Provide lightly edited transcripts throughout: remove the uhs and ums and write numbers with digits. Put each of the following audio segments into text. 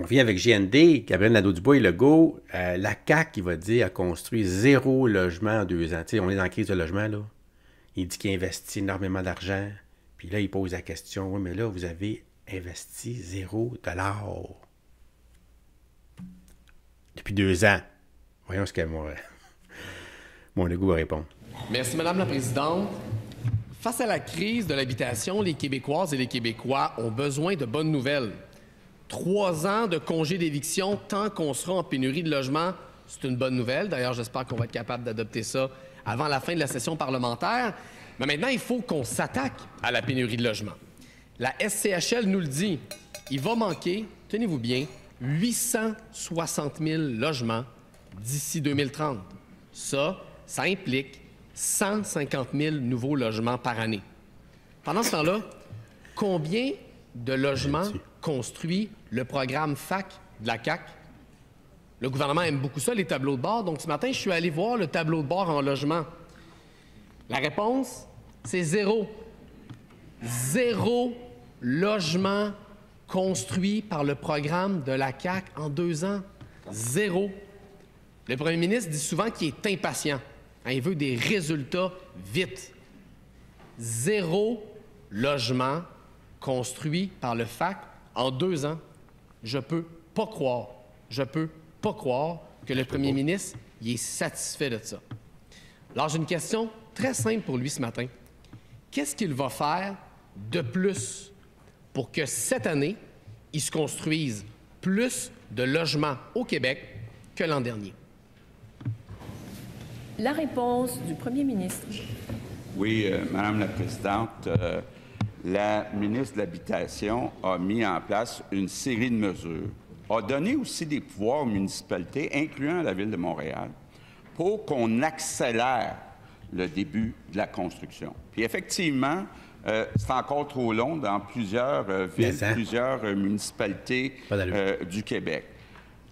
revient avec GND, Gabriel Nadeau-Dubois et Legault, la CAQ, il va dire, a construit 0 logement en 2 ans. Tu sais, on est dans la crise de logement, là. Il dit qu'il investit énormément d'argent. Puis là, il pose la question, oui, mais là, vous avez investi 0 $ depuis 2 ans. Voyons ce que mon Legault va répondre. Merci, Madame la Présidente. Face à la crise de l'habitation, les Québécoises et les Québécois ont besoin de bonnes nouvelles. 3 ans de congé d'éviction tant qu'on sera en pénurie de logements, c'est une bonne nouvelle. D'ailleurs, j'espère qu'on va être capable d'adopter ça avant la fin de la session parlementaire. Mais maintenant, il faut qu'on s'attaque à la pénurie de logements. La SCHL nous le dit, il va manquer, tenez-vous bien, 860 000 logements d'ici 2030. Ça implique 150 000 nouveaux logements par année. Pendant ce temps-là, combien de logements construit le programme FAC de la CAQ? Le gouvernement aime beaucoup ça, les tableaux de bord. Donc, ce matin, je suis allé voir le tableau de bord en logement. La réponse, c'est 0. 0 logement construit par le programme de la CAQ en 2 ans. 0. Le premier ministre dit souvent qu'il est impatient. Il veut des résultats vite. 0 logement construit par le FAC en 2 ans. Je peux pas croire que le premier ministre y est satisfait de ça. Alors, j'ai une question très simple pour lui ce matin. Qu'est-ce qu'il va faire de plus pour que cette année, il se construise plus de logements au Québec que l'an dernier? La réponse du premier ministre. Oui, Madame la Présidente, la ministre de l'Habitation a mis en place une série de mesures, a donné aussi des pouvoirs aux municipalités, incluant la Ville de Montréal, pour qu'on accélère le début de la construction. Puis effectivement, c'est encore trop long dans plusieurs villes, plusieurs municipalités du Québec.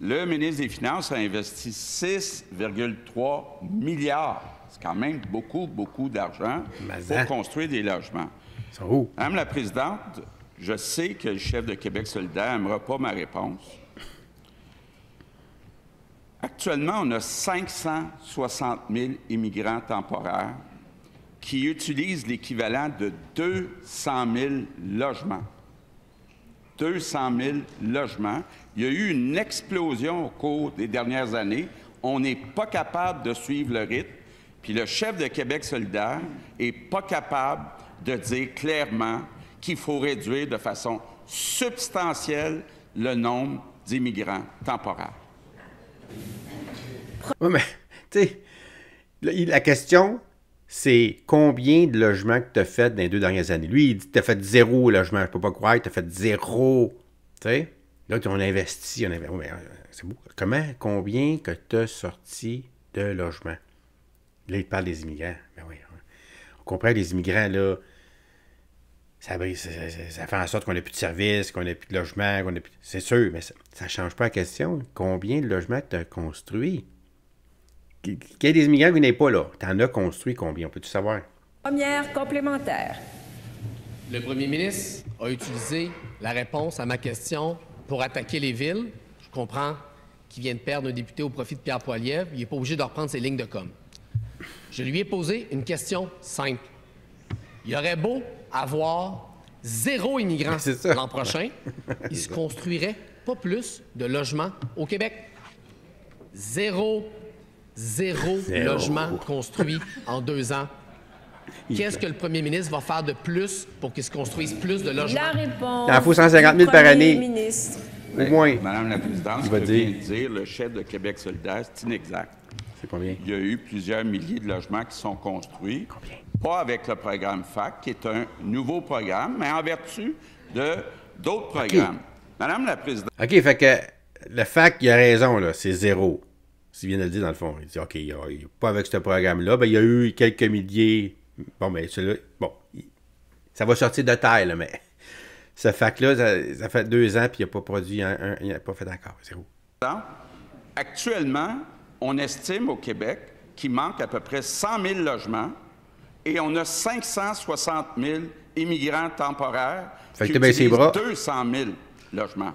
Le ministre des Finances a investi 6,3 milliards. C'est quand même beaucoup, beaucoup d'argent pour construire des logements. Madame la Présidente, je sais que le chef de Québec solidaire n'aimera pas ma réponse. Actuellement, on a 560 000 immigrants temporaires qui utilisent l'équivalent de 200 000 logements. 200 000 logements. Il y a eu une explosion au cours des dernières années. On n'est pas capable de suivre le rythme. Puis le chef de Québec solidaire n'est pas capable de dire clairement qu'il faut réduire de façon substantielle le nombre d'immigrants temporaires. Oui, mais, tu sais, la question, c'est combien de logements que tu as fait dans les 2 dernières années. Lui, il dit que tu as fait 0 logement. Je ne peux pas croire que tu as fait 0. Tu sais, là, on investit. C'est beau. Combien que tu as sorti de logements? Là, il parle des immigrants. Ben oui, on comprend que les immigrants, là, ça fait en sorte qu'on n'a plus de services, qu'on n'a plus de logements, qu'on n'a plus... C'est sûr, mais ça ne change pas la question. Combien de logements tu as construit? Qu'il y ait des immigrants qui n'est pas là. Tu en as construit combien? On peut-tu savoir? Première complémentaire. Le premier ministre a utilisé la réponse à ma question pour attaquer les villes. Je comprends qu'il vient de perdre un député au profit de Pierre Poilievre. Il n'est pas obligé de reprendre ses lignes de com. Je lui ai posé une question simple. Il y aurait beau avoir 0 immigrants l'an prochain, il ne se construirait pas plus de logements au Québec. 0 logements construits en 2 ans. Qu'est-ce que le premier ministre va faire de plus pour qu'il se construise plus de logements? La réponse. Il en faut 150 000 par année. Ministre. Au moins. Madame la Présidente, ce que vient de dire le chef de Québec solidaire, c'est inexact. C'est combien? Il y a eu plusieurs milliers de logements qui sont construits. Combien? Pas avec le programme FAC, qui est un nouveau programme, mais en vertu d'autres programmes. Madame la Présidente... OK, fait que le FAC, il a raison, là, c'est 0. S'il vient de le dire, dans le fond. Il dit, OK, il a pas avec ce programme-là. Ben, il y a eu quelques milliers. Bon, bien, celui-là, bon, ça va sortir de taille, là, mais ce FAC-là, ça fait 2 ans, puis il n'a pas produit il n'a pas fait encore. 0. Actuellement, on estime au Québec qu'il manque à peu près 100 000 logements et on a 560 000 immigrants temporaires fait qui que utilisent 200 000 logements.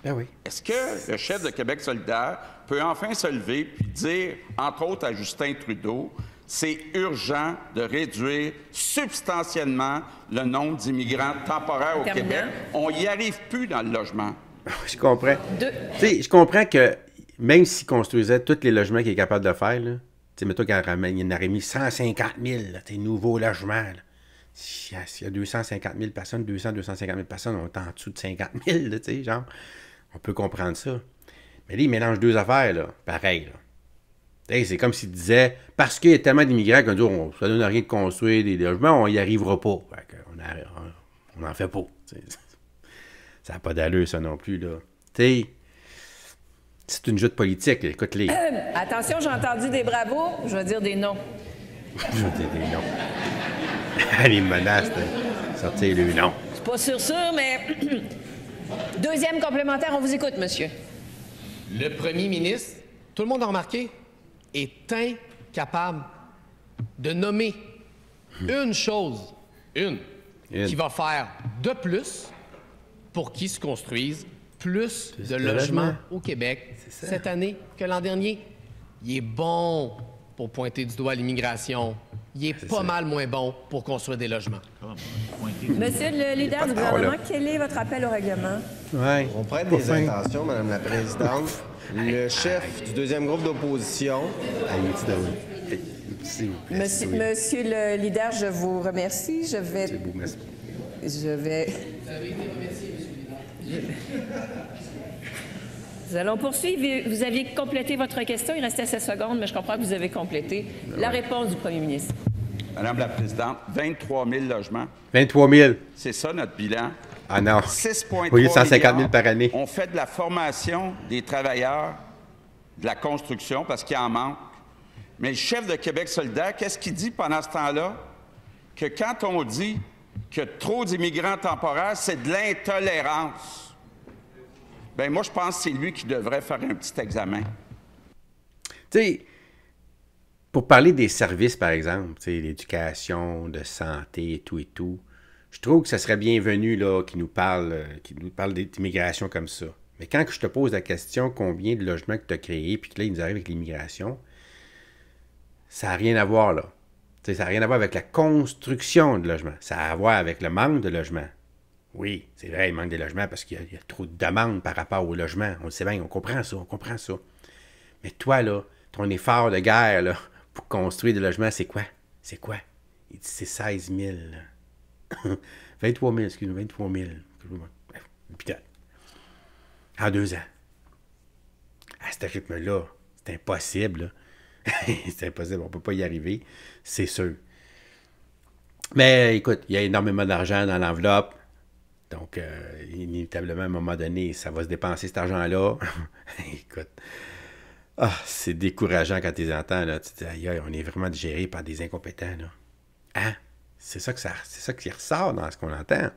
Ben oui. Est-ce que le chef de Québec solidaire peut enfin se lever et dire, entre autres à Justin Trudeau, c'est urgent de réduire substantiellement le nombre d'immigrants temporaires au Terminant. Québec? On n'y arrive plus dans le logement. Je comprends. Tu sais, je comprends que même s'il construisait tous les logements qu'il est capable de faire, là, tu sais, mettons qu'il en aurait mis 150 000, là, tes nouveaux logements, là. S'il y a 250 000 personnes, 250 000 personnes, on est en dessous de 50 000, là, tu sais, genre. On peut comprendre ça. Mais là, il mélange deux affaires, là. Pareil, là. Tu sais, c'est comme s'il disait, parce qu'il y a tellement d'immigrants qu'on dit, ça ne donne rien de construire des logements, on n'y arrivera pas. Fait on n'en fait pas. T'sais. Ça n'a pas d'allure, ça non plus, là. Tu sais, c'est une joute politique, là. Écoute-les. Attention, j'ai entendu des bravos, je vais dire des noms. Je veux dire des noms. Les menaces de sortir le nom. C'est pas sûr, mais... Deuxième complémentaire, on vous écoute, monsieur. Le premier ministre, tout le monde a remarqué, est incapable de nommer une chose, qui va faire de plus pour qu'il se construise plus de logements au Québec cette année que l'an dernier. Il est bon pour pointer du doigt l'immigration. Il est pas mal moins bon pour construire des logements. Monsieur le leader du gouvernement, quel est votre appel au règlement? Ouais. On prête des intentions, Madame la Présidente. Le chef du deuxième groupe d'opposition. Monsieur le leader, je vous remercie. Je vais... Nous allons poursuivre. Vous aviez complété votre question. Il restait 7 secondes, mais je comprends que vous avez complété. La réponse du premier ministre. Madame la Présidente, 23 000 logements. 23 000. C'est ça notre bilan. Ah non. 6,3 Oui, 150 000 milliards. par année. On fait de la formation des travailleurs de la construction parce qu'il en manque. Mais le chef de Québec solidaire, qu'est-ce qu'il dit pendant ce temps-là? Que quand on dit que trop d'immigrants temporaires, c'est de l'intolérance. Bien, moi, je pense que c'est lui qui devrait faire un petit examen. Tu sais, pour parler des services, par exemple, tu sais, l'éducation, de santé et tout, je trouve que ça serait bienvenu là, qu'ils nous parlent d'immigration comme ça. Mais quand je te pose la question combien de logements que tu as créés, puis que là, ils nous arrivent avec l'immigration, ça n'a rien à voir, là. Tu sais, ça n'a rien à voir avec la construction de logements. Ça a à voir avec le manque de logements. Oui, c'est vrai, il manque des logements parce qu'il y a trop de demandes par rapport aux logements. On le sait bien, on comprend ça. Mais toi, là, ton effort de guerre, là, pour construire des logements, c'est quoi? Il dit, c'est 16 000. 23 000, excuse-moi, 23 000. Putain. En 2 ans. À ce rythme-là, c'est impossible, là. C'est impossible, on ne peut pas y arriver, c'est sûr. Mais écoute, il y a énormément d'argent dans l'enveloppe. Donc, inévitablement, à un moment donné, ça va se dépenser cet argent-là. Écoute, c'est décourageant quand tu les entends. Là. Tu te dis, aïe, on est vraiment géré par des incompétents. Là. Hein? C'est ça qui ressort dans ce qu'on entend.